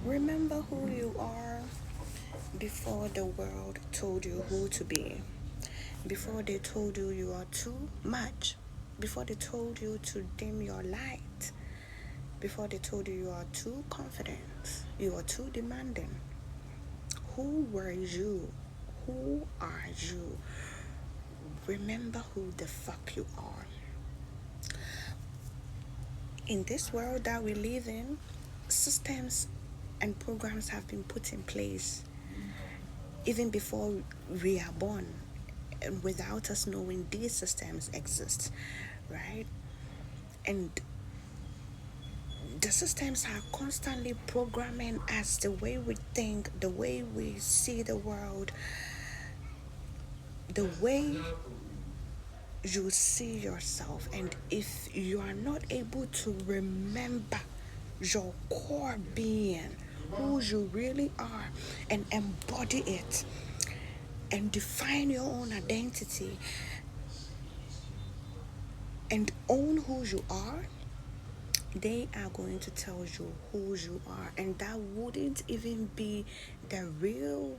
Remember who you are before the world told you who to be. Before they told you you are too much. Before they told you to dim your light. Before they told you you are too confident. You are too demanding. Who were you? Who are you? Remember who the fuck you are. In this world that we live in, systems and programs have been put in place even before we are born, and without us knowing these systems exist, right? And the systems are constantly programming us, the way we think, the way we see the world, the way you see yourself. And if you are not able to remember your core being, who you really are, and embody it and define your own identity and own who you are, they are going to tell you who you are, and that wouldn't even be the real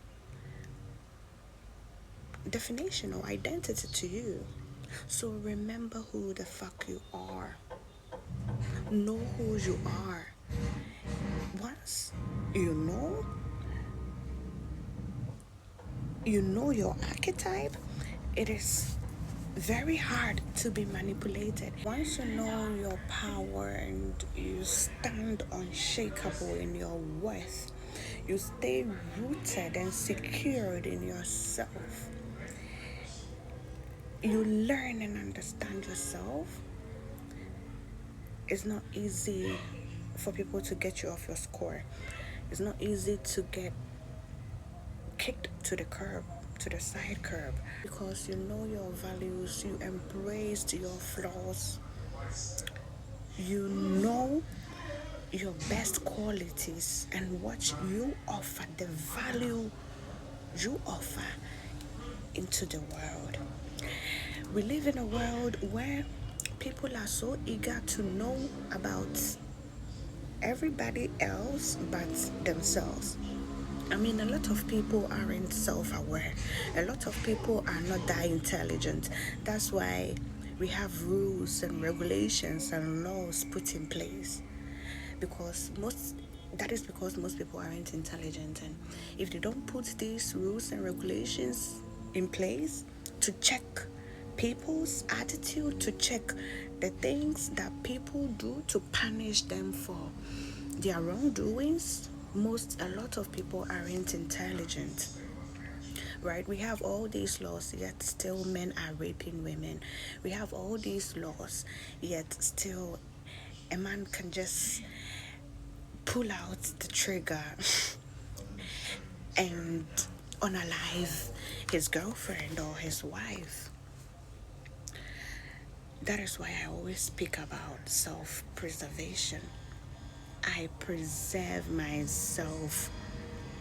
definition or identity to you. So remember who the fuck you are. Know who you are. Once you know your archetype, it is very hard to be manipulated. Once you know your power and you stand unshakable in your worth, you stay rooted and secured in yourself. You learn and understand yourself. It's not easy for people to get you off your score. It's not easy to get kicked to the curb, to the side curb, because you know your values, you embraced your flaws, you know your best qualities and what you offer, the value you offer into the world. We live in a world where people are so eager to know about everybody else but themselves. I mean, a lot of people aren't self-aware. A lot of people are not that intelligent. That's why we have rules and regulations and laws put in place. Because most people aren't intelligent, and if they don't put these rules and regulations in place to check people's attitude, to check the things that people do to punish them for their wrongdoings, a lot of people aren't intelligent, right? We have all these laws, yet still men are raping women. We have all these laws, yet still a man can just pull out the trigger and unalive his girlfriend or his wife. That is why I always speak about self-preservation. I preserve myself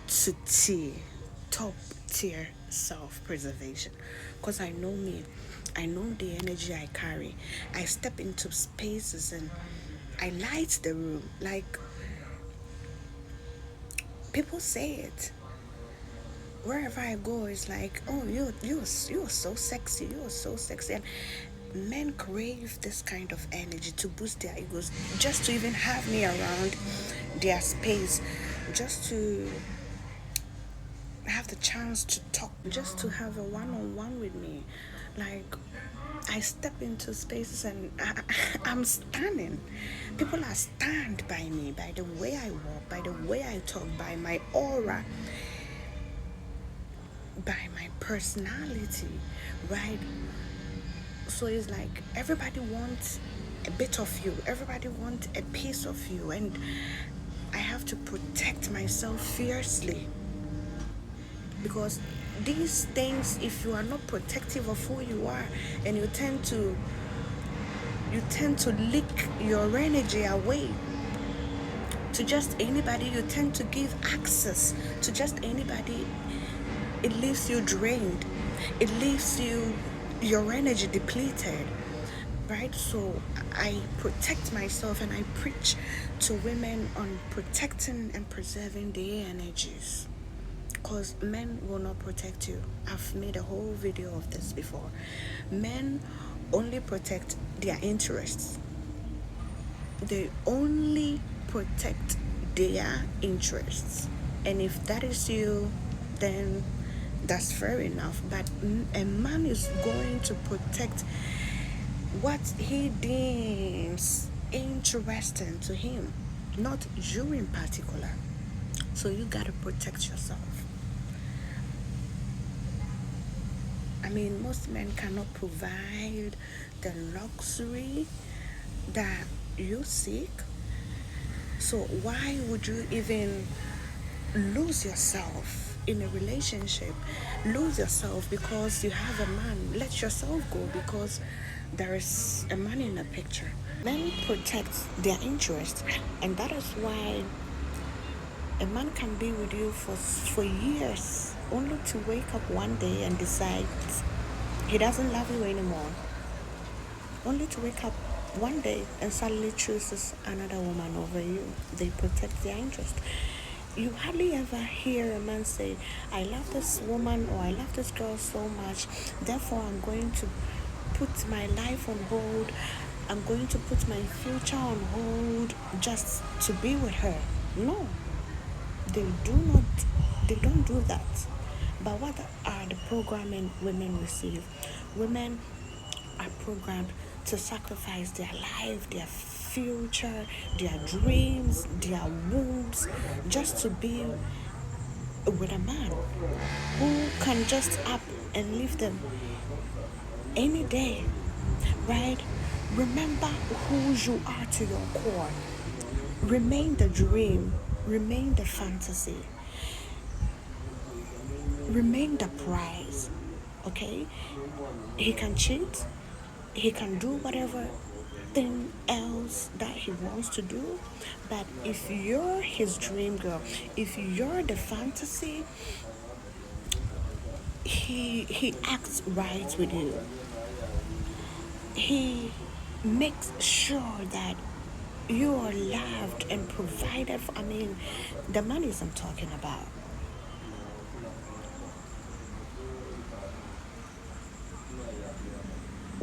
to top tier self-preservation, because I know me. I know the energy I carry. I step into spaces and I light the room. Like, people say it. Wherever I go, it's like, oh, you're so sexy. You're so sexy. And men crave this kind of energy to boost their egos, just to even have me around their space, just to have the chance to talk, just to have a one-on-one with me. Like, I step into spaces and I'm stunning. People are stunned by me, by the way I walk, by the way I talk, by my aura, by my personality, right? So it's like everybody wants a bit of you, everybody wants a piece of you, and I have to protect myself fiercely, because these things, if you are not protective of who you are, and you tend to leak your energy away to just anybody, you tend to give access to just anybody, it leaves you drained, it leaves your energy depleted. right? So I protect myself and I preach to women on protecting and preserving their energies, because men will not protect you. I've made a whole video of this before. Men only protect their interests. They only protect their interests. And if that is you, then that's fair enough. But a man is going to protect what he deems interesting to him, not you in particular. So you gotta protect yourself. I mean, most men cannot provide the luxury that you seek. So why would you even lose yourself in a relationship? Lose yourself because you have a man. Let yourself go because there is a man in the picture. Men protect their interest, and that is why a man can be with you for years, only to wake up one day and decide he doesn't love you anymore. Only to wake up one day and suddenly chooses another woman over you. They protect their interest. You hardly ever hear a man say, I love this woman or I love this girl so much, therefore I'm going to put my life on hold. I'm going to put my future on hold just to be with her. No, they don't do that. But what are the programming women receive? Women are programmed to sacrifice their life, their future, their dreams, their wombs, just to be with a man who can just up and leave them any day, right? Remember who you are to your core. Remain the dream, remain the fantasy, remain the prize, okay? He can cheat, he can do whatever thing else that he wants to do, but if you're his dream girl, if you're the fantasy, he acts right with you. He makes sure that you are loved and provided for. I mean, the monies I'm talking about.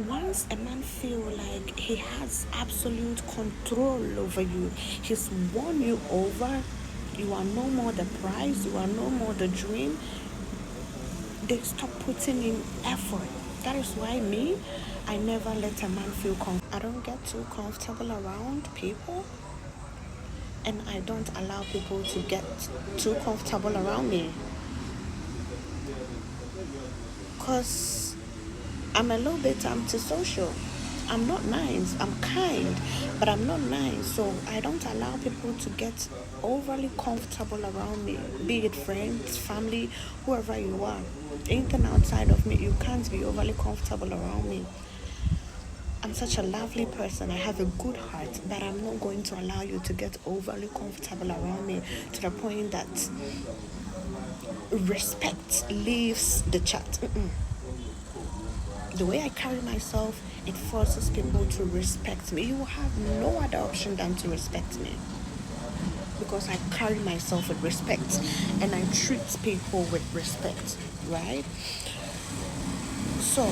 Once a man feels like he has absolute control over you, he's won you over, you are no more the prize, you are no more the dream, they stop putting in effort. That is why I never let a man feel comfortable. I don't get too comfortable around people, and I don't allow people to get too comfortable around me, because I'm a little bit antisocial. I'm not nice. I'm kind, but I'm not nice. So I don't allow people to get overly comfortable around me, be it friends, family, whoever you are. Anything outside of me, you can't be overly comfortable around me. I'm such a lovely person. I have a good heart, but I'm not going to allow you to get overly comfortable around me to the point that respect leaves the chat. The way I carry myself, it forces people to respect me. You have no other option than to respect me, because I carry myself with respect and I treat people with respect, right? So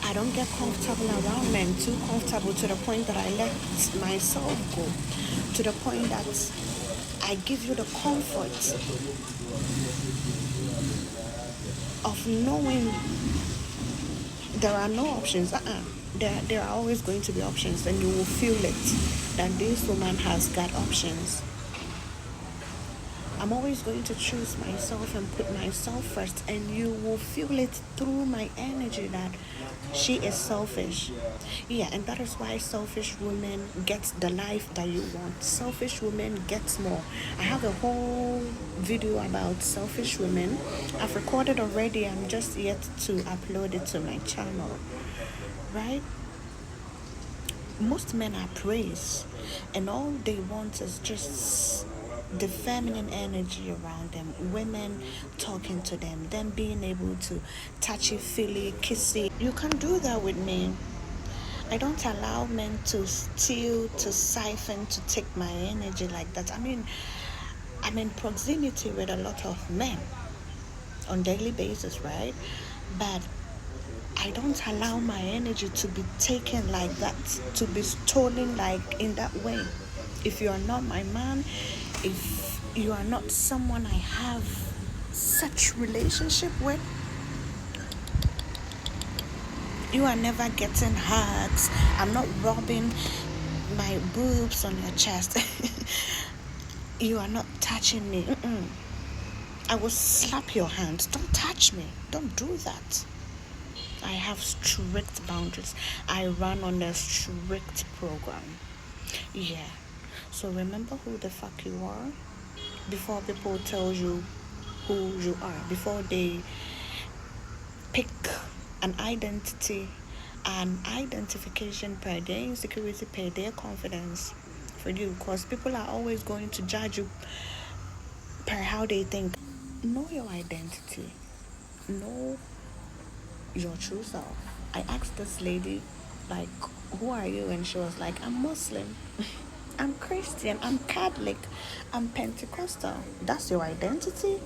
I don't get comfortable around men, too comfortable to the point that I let myself go, to the point that I give you the comfort of knowing there are no options. There are always going to be options, and you will feel it that this woman has got options. I'm always going to choose myself and put myself first, and you will feel it through my energy that she is selfish. Yeah, and that is why selfish women get the life that you want. Selfish women get more. I have a whole video about selfish women. I've recorded already. I'm just yet to upload it to my channel, right? Most men are praised, and all they want is just the feminine energy around them, women talking to them being able to touchy feely kissy. You can't do that with me. I don't allow men to steal, to siphon, to take my energy like that. I mean, I'm in proximity with a lot of men on daily basis, right? But I don't allow my energy to be taken like that, to be stolen like in that way. If you are not my man, if you are not someone I have such relationship with, you are never getting hugs. I'm not rubbing my boobs on your chest. You are not touching me. I will slap your hands. Don't touch me. Don't do that. I have strict boundaries. I run on a strict program. Yeah. So remember who the fuck you are before people tell you who you are. Before they pick an identity, an identification per their insecurity, per their confidence for you. Because people are always going to judge you per how they think. Know your identity. Know your true self. I asked this lady, like, who are you? And she was like, I'm Muslim, I'm Christian, I'm Catholic, I'm Pentecostal. That's your identity?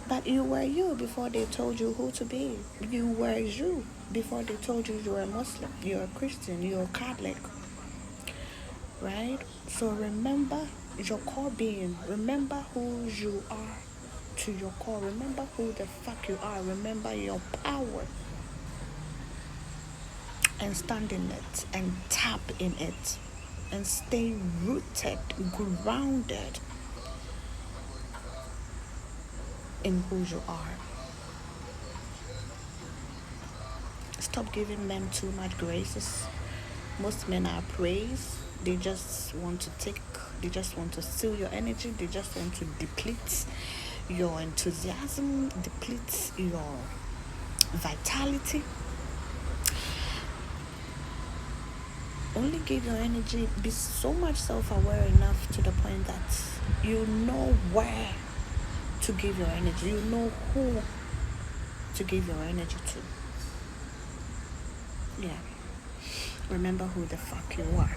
But you were you before they told you who to be. You were you before they told you you're a Muslim, you're a Christian, you're a Catholic. Right? So remember your core being. Remember who you are to your core. Remember who the fuck you are. Remember your power. And stand in it and tap in it and stay rooted, grounded in who you are. Stop giving men too much graces. Most men are praised. They just want to take, they just want to steal your energy. They just want to deplete your enthusiasm, deplete your vitality. Only give your energy, be so much self-aware enough to the point that you know where to give your energy, you know who to give your energy to. Yeah. Remember who the fuck you are.